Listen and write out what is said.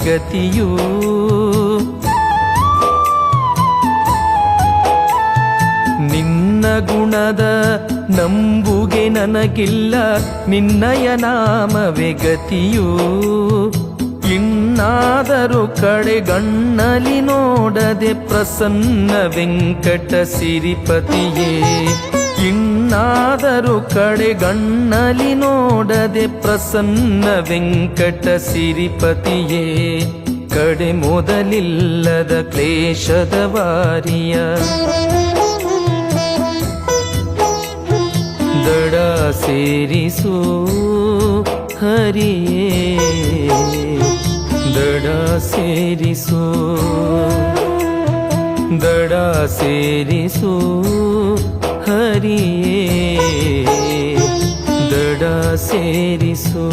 ಗತಿಯೂ ನಿನ್ನ ಗುಣದ ನಂಬುಗೆ ನನಗಿಲ್ಲ, ನಿನ್ನಯ ನಾಮವೇ ಗತಿಯೂ. ಇನ್ನಾದರೂ ಕಡೆಗಣ್ಣಲಿ ನೋಡದೆ ಪ್ರಸನ್ನ ವೆಂಕಟ ಸಿರಿಪತಿಯೇ, ಇನ್ನಾದರೂ ಕಡೆಗಣ್ಣಲಿ ನೋಡದೆ ಪ್ರಸನ್ನ ವೆಂಕಟ ಸಿರಿಪತಿಯೇ. ಕಡೆ ಮೊದಲಿಲ್ಲದ ಕ್ಲೇಶದ ವಾರಿಯ ದಡ ಸೇರಿಸು ಹರಿಯೇ, ದಡ ಸೇರಿಸು, ದಡ ಸೇರಿಸು ಹರಿಯೇ, ದಡ ಸೇರಿಸು.